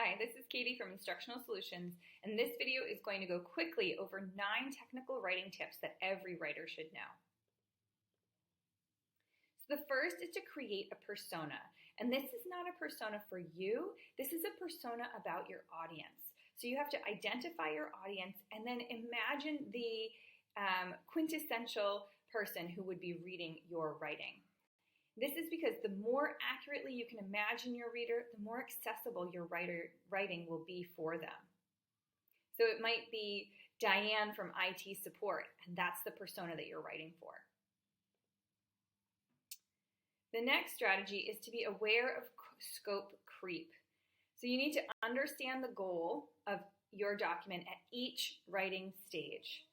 Hi, this is Katie from Instructional Solutions, and this video is going to go quickly over 9 technical writing tips that every writer should know. So the first is to create a persona, and this is not a persona for you, this is a persona about your audience. So you have to identify your audience and then imagine the quintessential person who would be reading your writing. This is because the more accurately you can imagine your reader, the more accessible your writing will be for them. So it might be Diane from IT support, and that's the persona that you're writing for. The next strategy is to be aware of scope creep. So you need to understand the goal of your document at each writing stage.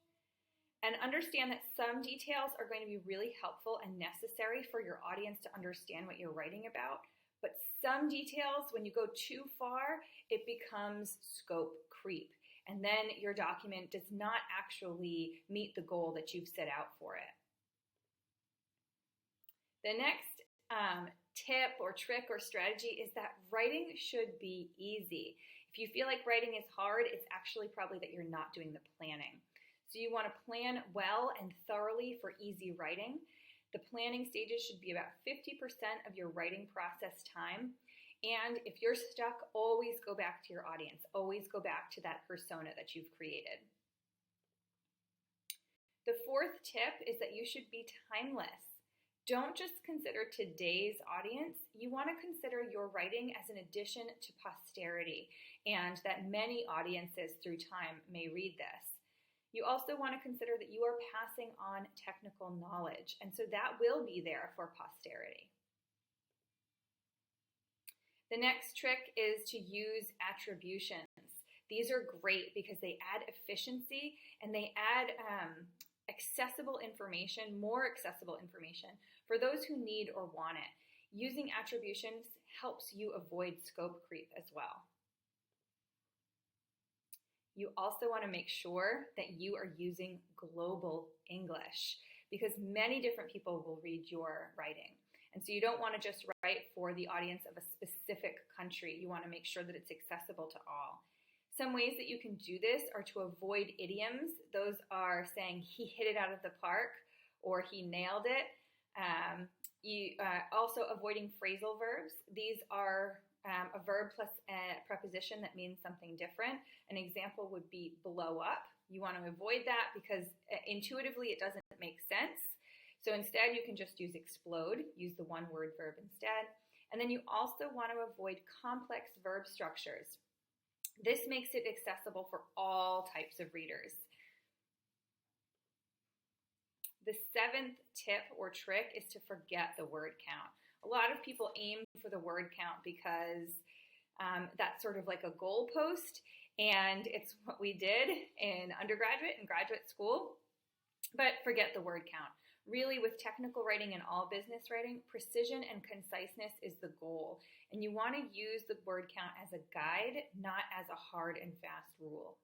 And understand that some details are going to be really helpful and necessary for your audience to understand what you're writing about. But some details, when you go too far, it becomes scope creep. And then your document does not actually meet the goal that you've set out for it. The next tip or trick or strategy is that writing should be easy. If you feel like writing is hard, it's actually probably that you're not doing the planning. So you want to plan well and thoroughly for easy writing. The planning stages should be about 50% of your writing process time. And if you're stuck, always go back to your audience. Always go back to that persona that you've created. The fourth tip is that you should be timeless. Don't just consider today's audience. You want to consider your writing as an addition to posterity and that many audiences through time may read this. You also want to consider that you are passing on technical knowledge, and so that will be there for posterity. The next trick is to use attributions. These are great because they add efficiency and they add accessible information, more accessible information for those who need or want it. Using attributions helps you avoid scope creep as well. You also want to make sure that you are using global English because many different people will read your writing. And so you don't want to just write for the audience of a specific country. You want to make sure that it's accessible to all. Some ways that you can do this are to avoid idioms. Those are saying he hit it out of the park or he nailed it. Also avoiding phrasal verbs. These are a verb plus a preposition that means something different. An example would be blow up. You want to avoid that because intuitively it doesn't make sense. So instead you can just use explode, use the one-word verb instead. And then you also want to avoid complex verb structures. This makes it accessible for all types of readers. The seventh tip or trick is to forget the word count. A lot of people aim for the word count because that's sort of like a goalpost, and it's what we did in undergraduate and graduate school, but forget the word count. Really, with technical writing and all business writing, precision and conciseness is the goal, and you want to use the word count as a guide, not as a hard and fast rule.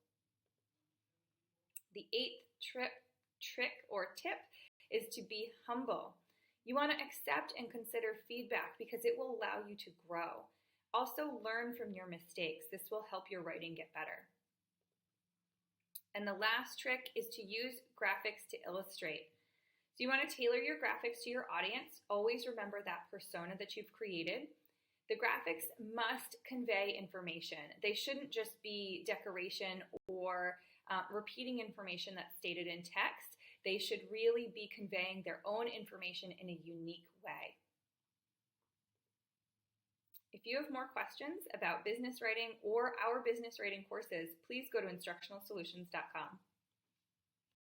The eighth trick or tip is to be humble. You want to accept and consider feedback because it will allow you to grow. Also, learn from your mistakes. This will help your writing get better. And the last trick is to use graphics to illustrate. So you want to tailor your graphics to your audience. Always remember that persona that you've created. The graphics must convey information. They shouldn't just be decoration or repeating information that's stated in text. They should really be conveying their own information in a unique way. If you have more questions about business writing or our business writing courses, please go to instructionalsolutions.com.